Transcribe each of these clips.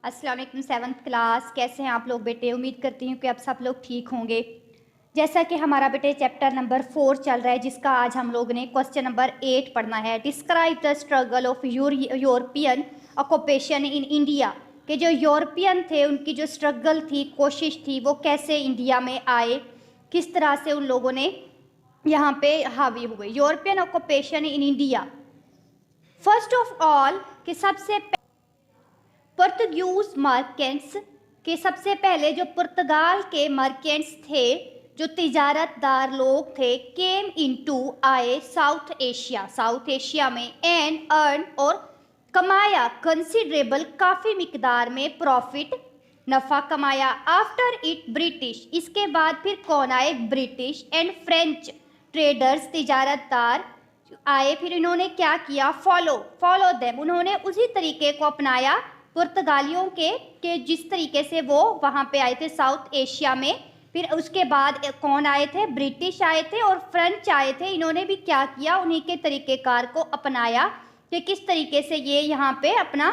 अस्सलाम वालेकुम 7th class. कैसे हैं आप लोग बेटे? उम्मीद करती हूँ कि आप सब लोग ठीक होंगे। जैसा कि हमारा बेटे चैप्टर नंबर 4 चल रहा है, जिसका आज हम लोग ने क्वेश्चन नंबर 8 पढ़ना है। Describe the struggle of European occupation in India. कि जो यूरोपियन थे उनकी जो स्ट्रगल थी, कोशिश थी, वो कैसे इंडिया में आए, किस तरह से उन लोगों ने यहाँ पे हावी हुए। European occupation in India. First of all कि सबसे पुर्तगीज मर्केंट्स के सबसे पहले जो पुर्तगाल के मर्केंट्स थे, जो तिजारतदार लोग थे, केम इनटू आए साउथ एशिया में एंड अर्न और कमाया कंसिडरेबल काफ़ी मिकदार में प्रॉफिट नफ़ा कमाया। आफ्टर इट ब्रिटिश, इसके बाद फिर कौन आए? ब्रिटिश एंड फ्रेंच ट्रेडर्स, तिजारतदार आए। फिर इन्होंने क्या किया? फॉलो देम, उन्होंने उसी तरीके को अपनाया पुर्तगालियों के जिस तरीके से वो वहाँ पे आए थे साउथ एशिया में। फिर उसके बाद कौन आए थे? ब्रिटिश आए थे और फ्रेंच आए थे। इन्होंने भी क्या किया? उन्हीं के तरीक़ेकार को अपनाया कि किस तरीके से ये यहाँ पे अपना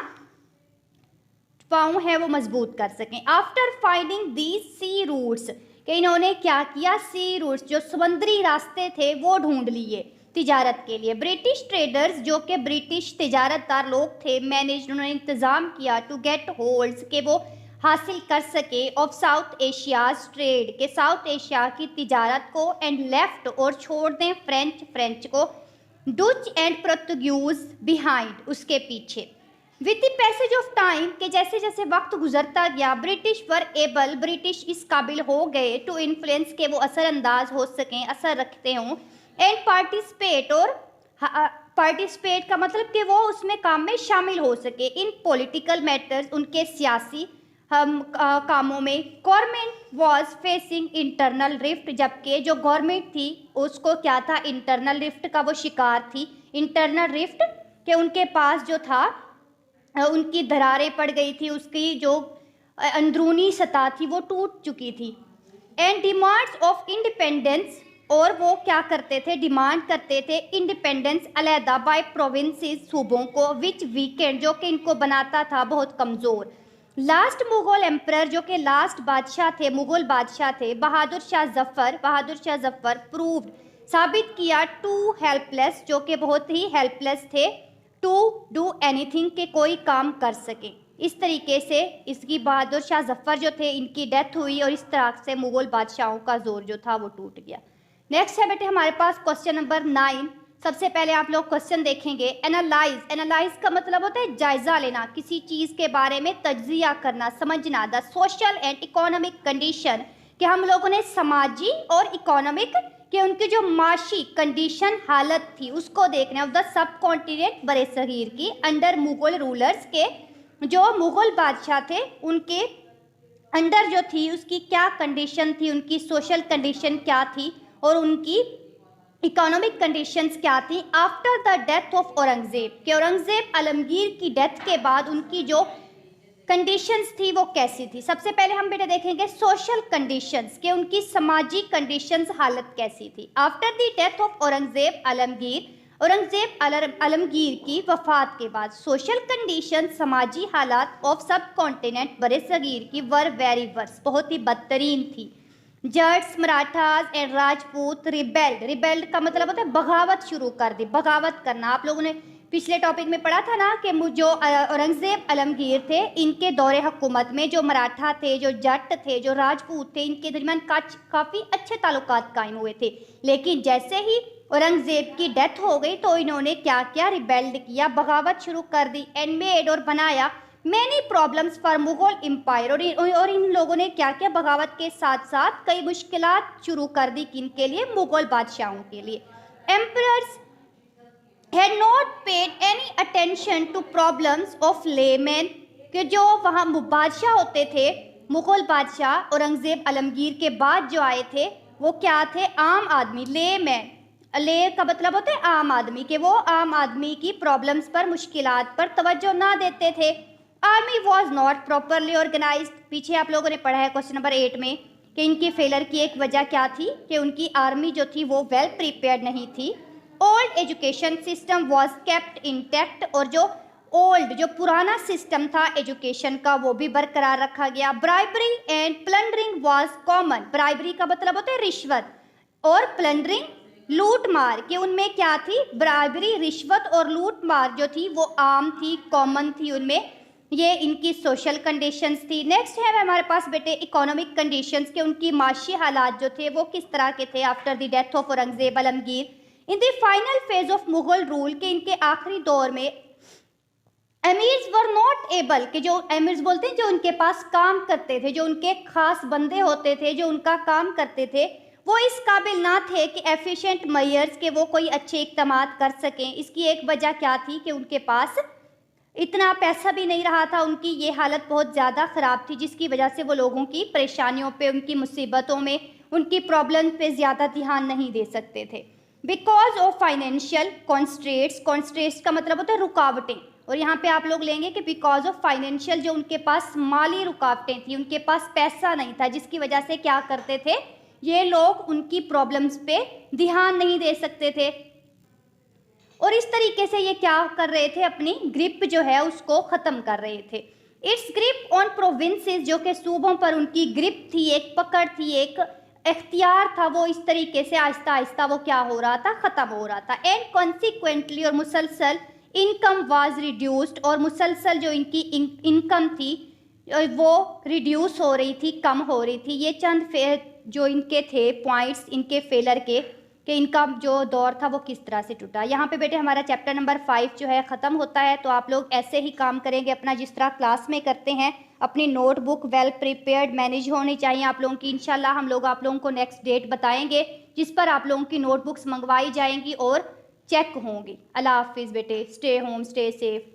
पाँव है वो मजबूत कर सकें। After finding these sea routes, कि इन्होंने क्या किया? सी रूट्स, जो समुद्री रास्ते थे वो ढूंढ लिए तिजारत के लिए। ब्रिटिश ट्रेडर्स, जो कि ब्रिटिश तिजारतदार लोग थे, मैनेज, उन्होंने इंतज़ाम किया टू गेट होल्ड्स, के वो हासिल कर सके ऑफ साउथ एशियाज ट्रेड, के साउथ एशिया की तिजारत को, एंड लेफ्ट और छोड़ दें फ्रेंच को, डच एंड पुर्तगीज बिहाइंड, उसके पीछे। With the passage of time, के जैसे जैसे वक्त गुजरता गया, ब्रिटिश वर एबल, ब्रिटिश इस काबिल हो गए टू इन्फ्लुएंस, के वो असरअंदाज हो सकें, असर रखते हों, एंड पार्टिसिपेट, और पार्टिसिपेट का मतलब कि वो उसमें काम में शामिल हो सके, इन पॉलिटिकल मैटर्स, उनके सियासी कामों में। Government was facing internal rift, जबकि जो गवर्नमेंट थी उसको क्या था? इंटरनल रिफ्ट का वो शिकार थी। इंटरनल रिफ्ट के उनके पास जो था उनकी दरारें पड़ गई थी, उसकी जो अंदरूनी सतह थी वो टूट चुकी थी। एंड डिमांड्स ऑफ इंडिपेंडेंस, और वो क्या करते थे? डिमांड करते थे इंडिपेंडेंस अलहदा बाय प्रोविंसेस, सूबों को, विच वीकेंड, जो कि इनको बनाता था बहुत कमज़ोर। लास्ट मुगल एम्परर, जो कि लास्ट बादशाह थे, मुगल बादशाह थे, बहादुर शाह जफ़र प्रूव्ड, साबित किया, टू हेल्पलेस, जो कि बहुत ही हेल्पलेस थे, टू डू एनीथिंग, के कोई काम कर सके। इस तरीके से इसकी बहादुर शाह जफ़र जो थे, इनकी डेथ हुई और इस तरह से मुगल बादशाहों का जोर जो था वो टूट गया। नेक्स्ट है बेटे हमारे पास क्वेश्चन नंबर 9। सबसे पहले आप लोग क्वेश्चन देखेंगे। एनालाइज का मतलब होता है जायजा लेना, किसी चीज़ के बारे में तज्जिया करना, समझना। The social and economic condition, कि हम लोगों ने समाजी और इकोनॉमिक कि उनकी जो माशी कंडीशन, हालत थी, उसको देखना है। द सब कॉन्टिनेंट बरे सगीर की, अंडर मुगल रूलर्स, के जो मुगल बादशाह थे उनके अंडर जो थी उसकी क्या कंडीशन थी, उनकी सोशल कंडीशन क्या थी और उनकी इकोनॉमिक कंडीशंस क्या थी। After the death of Aurangzeb, कि औरंगजेब आलमगीर की डेथ के बाद उनकी जो कंडीशंस थी वो कैसी थी। सबसे पहले हम बेटे देखेंगे सोशल कंडीशंस, कि उनकी समाजी कंडीशंस, हालत कैसी थी। After the death of Aurangzeb Alamgir की वफात के बाद, सोशल कंडीशन, समाजी हालात ऑफ सब कॉन्टिनेंट बरे सगीर की वर वेरी वर्स, बहुत ही बदतरीन थी। जट्स, मराठास एंड राजपूत रिबेल्ड का मतलब होता है बगावत शुरू कर दी, बगावत करना। आप लोगों ने पिछले टॉपिक में पढ़ा था ना कि जो औरंगजेब आलमगीर थे, इनके दौरे हुकूमत में जो मराठा थे, जो जट थे, जो राजपूत थे, इनके दरमियान काफ़ी अच्छे ताल्लुकात कायम हुए थे। लेकिन जैसे ही औरंगजेब की डेथ हो गई तो इन्होंने क्या किया? रिबेल्ड किया, बगावत शुरू कर दी। एंड मेड, और बनाया, many problems for Mughal empire, और इन लोगों ने क्या किया? बगावत के साथ साथ कई मुश्किलात शुरू कर दी, किन के लिए? मुगल बादशाहों के लिए। Emperors had not paid any attention to problems of laymen, कि जो वहाँ बादशाह होते थे, मुगल बादशाह औरंगजेब आलमगीर के बाद जो आए थे वो क्या थे? आम आदमी, लेमैन। ले का मतलब होता है आम आदमी, के वो आम आदमी की प्रॉब्लम्स पर, मुश्किलात पर तवज्जो ना देते थे। Army was not properly organised, पीछे आप लोगों ने पढ़ा है क्वेश्चन नंबर 8 में कि इनकी फेलर की एक वजह क्या थी? कि उनकी आर्मी जो थी वो वेल प्रिपेयर्ड नहीं थी। Old education system was kept intact, और जो ओल्ड जो पुराना सिस्टम था एजुकेशन का वो भी बरकरार रखा गया। Bribery and plundering was common, bribery का मतलब होता है रिश्वत, और प्लंडरिंग लूट मार, कि उनमें क्या थी, ब्राइबरी रिश्वत और लूट मार जो थी वो आम थी, कॉमन थी उनमें, ये इनकी सोशल कंडीशंस थी। नेक्स्ट है हमारे पास बेटे इकोनॉमिक कंडीशंस, के उनकी माशी हालात जो थे वो किस तरह के थे after the death of Aurangzeb Alamgir. In the final phase of Mughal rule, के इनके आखिरी दौर में एमीर्स वर नॉट एबल, कि जो एमीर्स बोलते हैं जो उनके पास काम करते थे, जो उनके खास बंदे होते थे जो उनका काम करते थे, वो इस काबिल ना थे कि एफिशिएंट मेयर्स के वो कोई अच्छे इक़दामात कर सकें। इसकी एक वजह क्या थी कि उनके पास इतना पैसा भी नहीं रहा था, उनकी ये हालत बहुत ज़्यादा ख़राब थी, जिसकी वजह से वो लोगों की परेशानियों पे, उनकी मुसीबतों में, उनकी प्रॉब्लम पे ज़्यादा ध्यान नहीं दे सकते थे। Because of financial constraints, constraints का मतलब होता है रुकावटें, और यहाँ पे आप लोग लेंगे कि बिकॉज ऑफ फाइनेंशियल, जो उनके पास माली रुकावटें थी, उनके पास पैसा नहीं था, जिसकी वजह से क्या करते थे ये लोग, उनकी प्रॉब्लम्स पे ध्यान नहीं दे सकते थे, और इस तरीके से ये क्या कर रहे थे, अपनी ग्रिप जो है उसको ख़त्म कर रहे थे। इट्स ग्रिप ऑन प्रोविंसेस, जो कि सूबों पर उनकी ग्रिप थी, एक पकड़ थी, एक इख्तियार था, वो इस तरीके से आहिस्ता आहिस्ता वो क्या हो रहा था, ख़त्म हो रहा था। एंड कॉन्सिक्वेंटली, और मुसलसल इनकम वाज रिड्यूस्ड, और मुसलसल जो इनकी इनकम थी वो रिड्यूस हो रही थी, कम हो रही थी। ये चंद जो इनके थे पॉइंट्स इनके फेलर के, कि इनका जो दौर था वो किस तरह से टूटा। यहाँ पे बेटे हमारा चैप्टर नंबर 5 जो है ख़त्म होता है। तो आप लोग ऐसे ही काम करेंगे अपना, जिस तरह क्लास में करते हैं। अपनी नोटबुक वेल प्रिपेयर्ड मैनेज होनी चाहिए आप लोगों की। इंशाल्लाह हम लोग आप लोगों को नेक्स्ट डेट बताएंगे, जिस पर आप लोगों की नोटबुक्स मंगवाई जाएंगी और चेक होंगी। अल्लाह हाफिज़ बेटे, स्टे होम, स्टे सेफ।